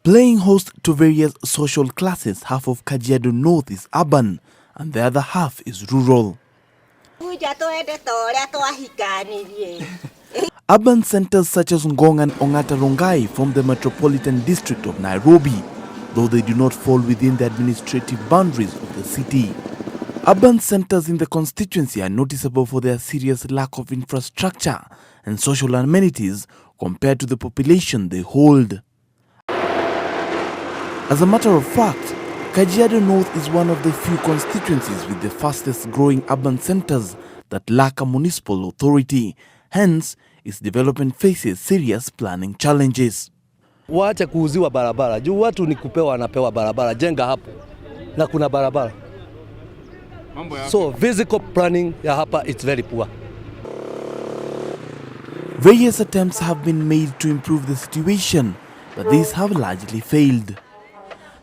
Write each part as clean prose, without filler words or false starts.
Playing host to various social classes, half of Kajiado North is urban and the other half is rural. Urban centers such as Ngong and Ongata Rongai form the metropolitan district of Nairobi, though they do not fall within the administrative boundaries of the city. Urban centers in the constituency are noticeable for their serious lack of infrastructure and social amenities compared to the population they hold. As a matter of fact, Kajiado North is one of the few constituencies with the fastest growing urban centers that lack a municipal authority. Hence, its development faces serious planning challenges. Waache kuuziwa barabara. Juu watu ni kupewa wanapewa barabara. Jenga hapo na kuna barabara. So physical planning ya hapa it's very poor. Various attempts have been made to improve the situation, but these have largely failed.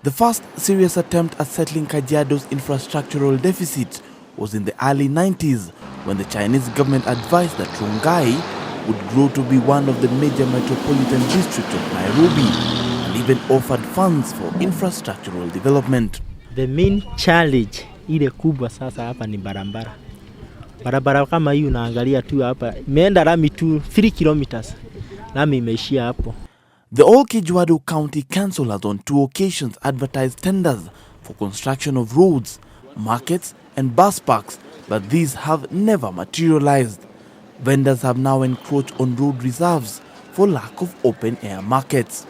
The first serious attempt at settling Kajiado's infrastructural deficit was in the early 90s when the Chinese government advised that Rongai would grow to be one of the major metropolitan districts of Nairobi and even offered funds for infrastructural development. The main challenge ile kubwa sasa hapa ni barabara. Barabara kama hii unaangalia tu hapa imeenda lami tu 3 kilometers. Lami imeishia hapo. The Kajiado County Council has on 2 occasions advertised tenders for construction of roads, markets and bus parks, but these have never materialized. Vendors have now encroached on road reserves for lack of open-air markets.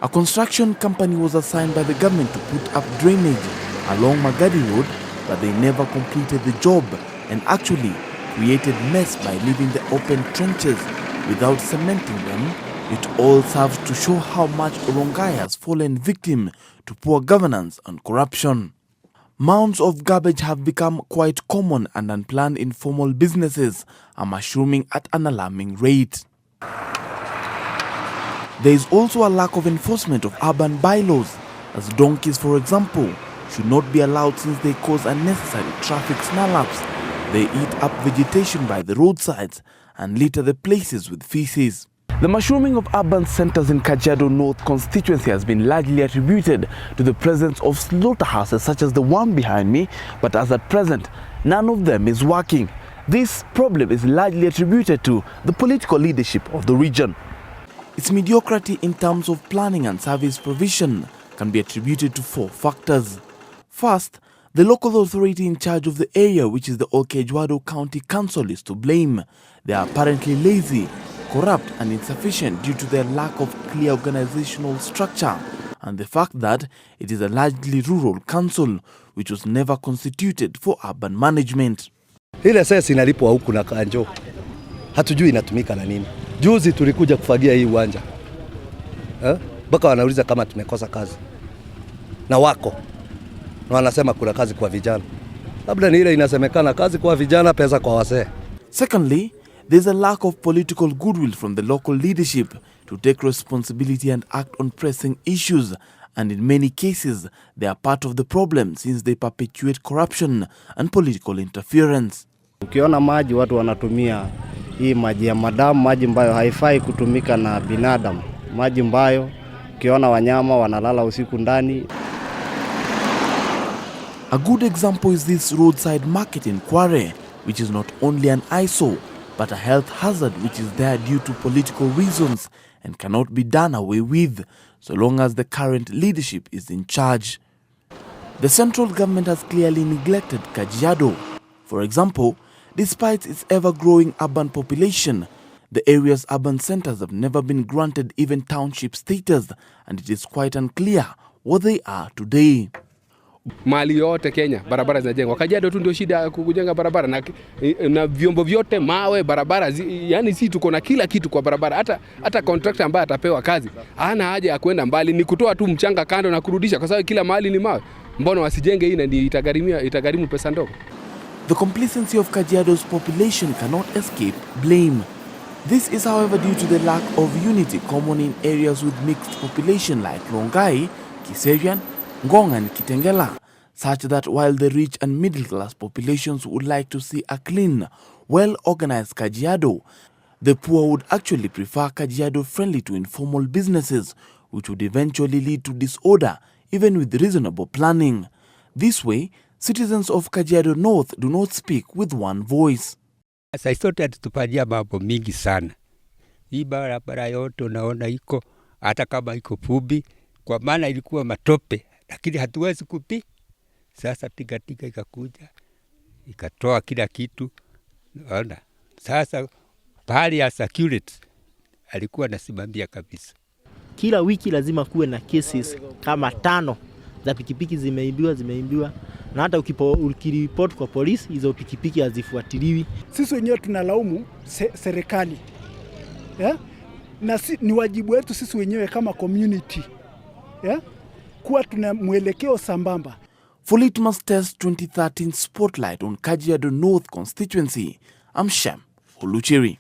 A construction company was assigned by the government to put up drainage along Magadi Road, but they never completed the job and actually created mess by leaving the open trenches without cementing them. It all serves to show how much Rongai has fallen victim to poor governance and corruption. Mounds of garbage have become quite common and unplanned informal businesses are mushrooming at an alarming rate. There is also a lack of enforcement of urban bylaws, as donkeys, for example, should not be allowed since they cause unnecessary traffic snarl-ups. They eat up vegetation by the roadsides and litter the places with feces. The mushrooming of urban centers in Kajiado North constituency has been largely attributed to the presence of slaughterhouses such as the one behind me, but as at present, none of them is working. This problem is largely attributed to the political leadership of the region. Its mediocrity in terms of planning and service provision can be attributed to 4 factors. First, the local authority in charge of the area, which is the Kajiado County Council, is to blame. They are apparently lazy, corrupt and insufficient due to their lack of clear organizational structure and the fact that it is a largely rural council which was never constituted for urban management. Ile sasa inalipwa huku na kanjo. Hatujui inatumika na nini. Juzi tulikuja kufagia hii uwanja. Baka wanauliza kama tumekosa kazi. Na wako. Na wanasema kuna kazi kwa vijana. Labda ni ile inasemekana kazi kwa vijana, pesa kwa wazee. Secondly, there's a lack of political goodwill from the local leadership to take responsibility and act on pressing issues, and in many cases, they are part of the problem since they perpetuate corruption and political interference. Ukiona maji watu wanatumia hii maji ya madamu, maji ambayo haifai kutumika na binadamu, maji ambayo ukiona wanyama wanalala usiku ndani. A good example is this roadside market in Kware, which is not only an eyesore but a health hazard which is there due to political reasons and cannot be done away with so long as the current leadership is in charge. The central government has clearly neglected Kajiado. For example, despite its ever-growing urban population, the area's urban centers have never been granted even township status, and it is quite unclear what they are today. Mali yote Kenya barabara zinajengwa. Kajiado tu ndio shida kujenga barabara na vyombo vyote mawe barabara yani si tuko na kila kitu kwa barabara. Hata contractor ambaye atapewa kazi hana haja ya kwenda mbali, ni kutoa tu mchanga kando na kurudisha kwa sababu kila mahali ni mawe. Mbona wasijenge hii na ndio itagharimu pesa ndogo? The complacency of Kajiado's population cannot escape blame. This is however due to the lack of unity common in areas with mixed population like Rongai, Kiserian, Ngong and Kitengela, such that while the rich and middle-class populations would like to see a clean, well-organized Kajiado, the poor would actually prefer Kajiado friendly to informal businesses, which would eventually lead to disorder even with reasonable planning. This way, citizens of Kajiado North do not speak with one voice. Sasa sote atutufanyia mambo mingi sana. Hii barabara yote unaona iko hata kama iko fupi, kwa maana ilikuwa matope, lakini hatuwezi kupi. Sasa tiga ikakuja, ikatoa kila kitu. Unaona? Sasa pahali ya security alikuwa anasimamia kabisa. Kila wiki lazima kuwe na cases kama 5 za pikipiki zimeimbiwa, na hata ukiripoti kwa polisi hizo pikipiki hazifuatiliwi. Sisi wenyewe tunalaumu serikali, na ni wajibu wetu sisi wenyewe kama community kuwa tuna mwelekeo sambamba. For Litmus Test 2013 Spotlight on Kajiado North constituency, I'm Shem Oluchiri.